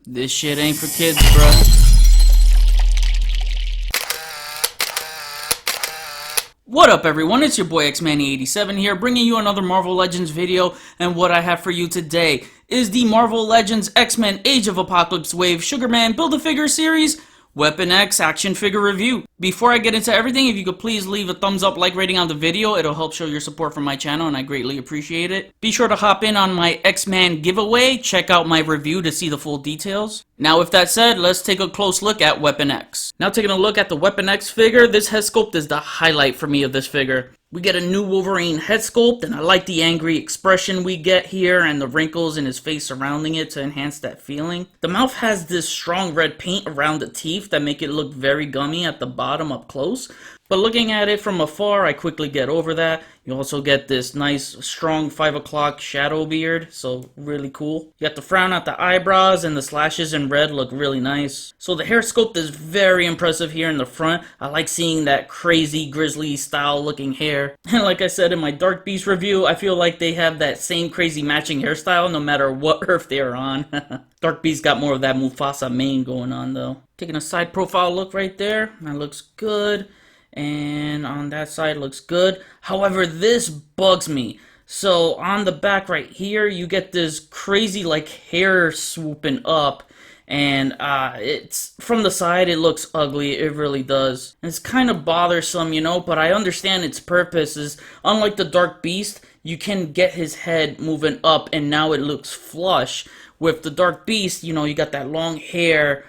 This shit ain't for kids, bruh. What up, everyone? It's your boy X-Manny87 here, bringing you another Marvel Legends video, and what I have for you today is the Marvel Legends X-Men Age of Apocalypse Wave Sugarman Build-A-Figure series Weapon X action figure review. Before I get into everything, if you could please leave a thumbs up, like rating on the video, it'll help show your support for my channel and I greatly appreciate it. Be sure to hop in on my X-Man giveaway, check out my review to see the full details. Now with that said, let's take a close look at Weapon X. Now taking a look at the Weapon X figure, this head sculpt is the highlight for me of this figure. We get a new Wolverine head sculpt, and I like the angry expression we get here and the wrinkles in his face surrounding it to enhance that feeling. The mouth has this strong red paint around the teeth that make it look very gummy at the bottom up close. But looking at it from afar, I quickly get over that. You also get this nice, strong 5 o'clock shadow beard, so really cool. You got the frown at the eyebrows, and the slashes in red look really nice. So the hair sculpt is very impressive here in the front. I like seeing that crazy grizzly style looking hair. And like I said in my Dark Beast review, I feel like they have that same crazy matching hairstyle no matter what Earth they're on. Dark Beast got more of that Mufasa mane going on though. Taking a side profile look right there, that looks good. And on that side looks good. However, this bugs me. So on the back right here, you get this crazy like hair swooping up, and it's from the side it looks ugly. It really does. It's kind of bothersome, you know, but I understand its purpose is unlike the Dark Beast, you can get his head moving up and now it looks flush. With the Dark Beast, you know, you got that long hair,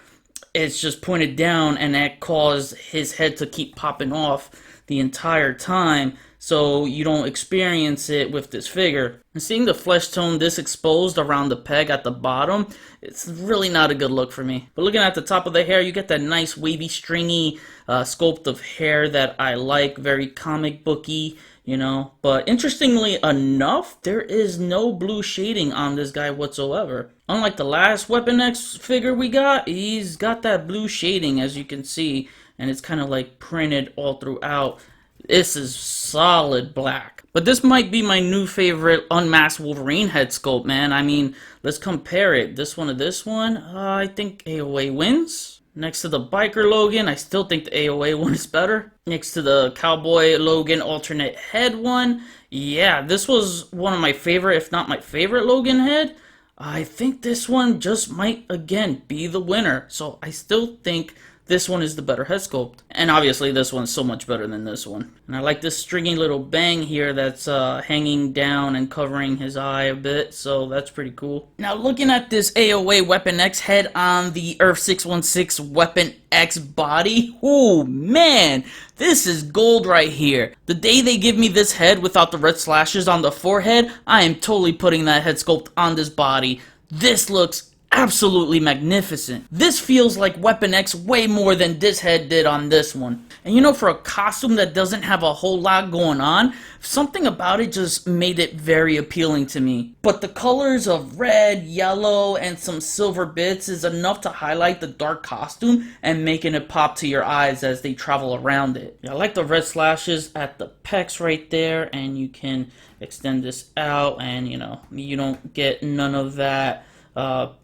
it's just pointed down, and that caused his head to keep popping off the entire time, so you don't experience it with this figure. And seeing the flesh tone this exposed around the peg at the bottom, it's really not a good look for me. But looking at the top of the hair, you get that nice wavy stringy sculpt of hair that I like, very comic booky, you know. But interestingly enough, there is no blue shading on this guy whatsoever. Unlike the last Weapon X figure we got, he's got that blue shading as you can see, and it's kind of like printed all throughout. This is solid black. But this might be my new favorite unmasked Wolverine head sculpt, man. I mean, let's compare it. This one to this one, I think AOA wins. Next to the Biker Logan, I still think the AOA one is better. Next to the Cowboy Logan alternate head one, yeah, this was one of my favorite, if not my favorite Logan head. I think this one just might, again, be the winner. So I still think this one is the better head sculpt. And obviously this one's so much better than this one. And I like this stringy little bang here that's hanging down and covering his eye a bit. So that's pretty cool. Now looking at this AOA Weapon X head on the Earth 616 Weapon X body. Oh man, this is gold right here. The day they give me this head without the red slashes on the forehead, I am totally putting that head sculpt on this body. This looks absolutely magnificent. This feels like Weapon X way more than this head did on this one. And you know, for a costume that doesn't have a whole lot going on, something about it just made it very appealing to me. But the colors of red, yellow, and some silver bits is enough to highlight the dark costume and making it pop to your eyes as they travel around it. I like the red slashes at the pecs right there, and you can extend this out and you know, you don't get none of that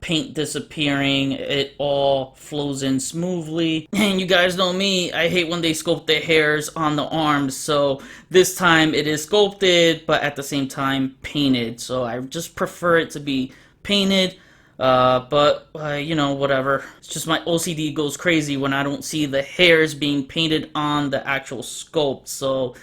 paint disappearing. It all flows in smoothly. And you guys know me, I hate when they sculpt the hairs on the arms, so this time it is sculpted but at the same time painted, so I just prefer it to be painted. But you know, whatever. It's just my OCD goes crazy when I don't see the hairs being painted on the actual sculpt. So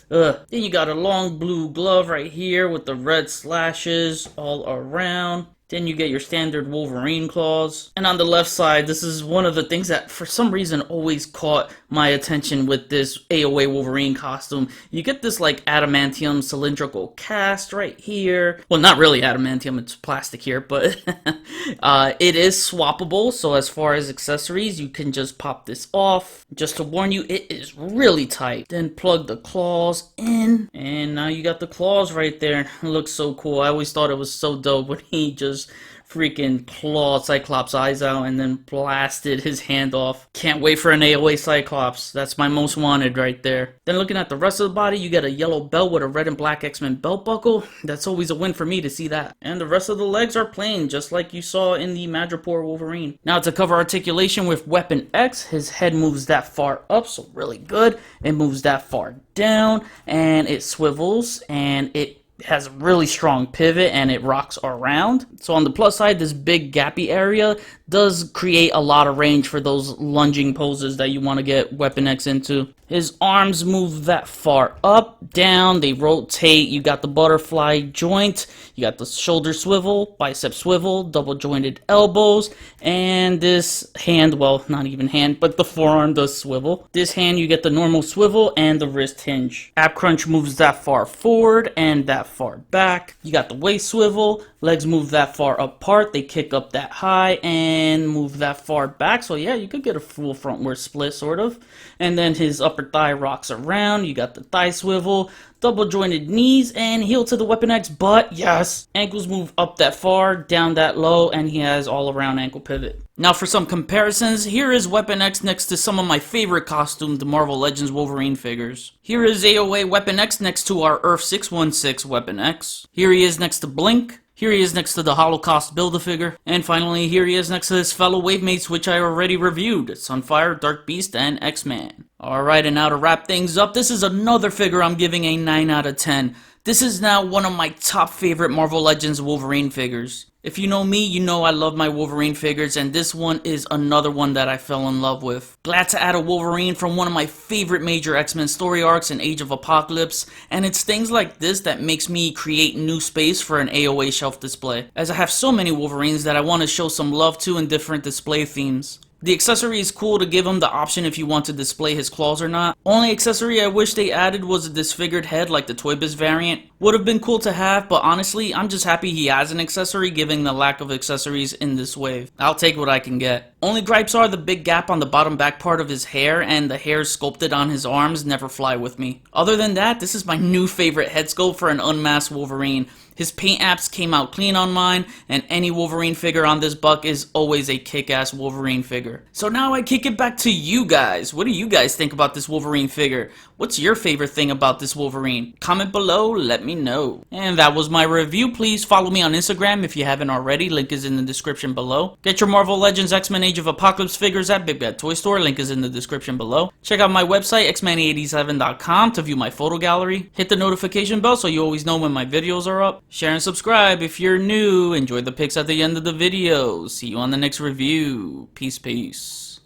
then you got a long blue glove right here with the red slashes all around. Then you get your standard Wolverine claws. And on the left side, this is one of the things that for some reason always caught my attention with this AOA Wolverine costume. You get this like adamantium cylindrical cast right here. Well, not really adamantium, it's plastic here, but it is swappable. So as far as accessories, you can just pop this off. Just to warn you, it is really tight. Then plug the claws in, and now you got the claws right there. It looks so cool. I always thought it was so dope when he just freaking clawed Cyclops' eyes out and then blasted his hand off. Can't wait for an AOA Cyclops. That's my most wanted right there. Then looking at the rest of the body, you get a yellow belt with a red and black X-Men belt buckle. That's always a win for me to see that. And the rest of the legs are plain, just like you saw in the Madripoor Wolverine. Now to cover Articulation with Weapon X, his head moves that far up, so really good. It moves that far down, and it swivels, and it has a really strong pivot, and it rocks around. So on the plus side, this big gappy area does create a lot of range for those lunging poses that you want to get Weapon X into. His arms move that far up, down, they rotate. You got the butterfly joint, you got the shoulder swivel, bicep swivel, double jointed elbows, and this hand, well, not even hand, but the forearm does swivel. This hand, you get the normal swivel and the wrist hinge. Ab crunch moves that far forward and that far back. You got the waist swivel, legs move that far apart, they kick up that high and move that far back. So yeah, you could get a full frontward split, sort of. And then his upper thigh rocks around. You got the thigh swivel, double jointed knees, and heel to the Weapon X butt. Yes, ankles move up that far, down that low, and he has all around ankle pivot. Now for some comparisons, here is Weapon X next to some of my favorite costumed Marvel Legends Wolverine figures. Here is AOA Weapon X next to our Earth 616 Weapon X. Here he is next to Blink. Here he is next to the Holocaust Build-A-Figure. And finally, here he is next to his fellow Wavemates, which I already reviewed. Sunfire, Dark Beast, and X-Man. Alright, and now to wrap things up, this is another figure I'm giving a 9 out of 10. This is now one of my top favorite Marvel Legends Wolverine figures. If you know me, you know I love my Wolverine figures, and this one is another one that I fell in love with. Glad to add a Wolverine from one of my favorite major X-Men story arcs in Age of Apocalypse, and it's things like this that makes me create new space for an AOA shelf display, as I have so many Wolverines that I want to show some love to in different display themes. The accessory is cool to give him the option if you want to display his claws or not. Only accessory I wish they added was a disfigured head like the Toy Biz variant. Would have been cool to have, but honestly, I'm just happy he has an accessory given the lack of accessories in this wave. I'll take what I can get. Only gripes are the big gap on the bottom back part of his hair and the hairs sculpted on his arms never fly with me. Other than that, this is my new favorite head sculpt for an unmasked Wolverine. His paint apps came out clean on mine, and any Wolverine figure on this buck is always a kick-ass Wolverine figure. So now I kick it back to you guys. What do you guys think about this Wolverine figure? What's your favorite thing about this Wolverine? Comment below, let me know. And that was my review. Please follow me on Instagram if you haven't already. Link is in the description below. Get your Marvel Legends X-Men Age of Apocalypse figures at Big Bad Toy Store. Link is in the description below. Check out my website, xman87.com, to view my photo gallery. Hit the notification bell so you always know when my videos are up. Share and subscribe if you're new. Enjoy the pics at the end of the video. See you on the next review. Peace, peace.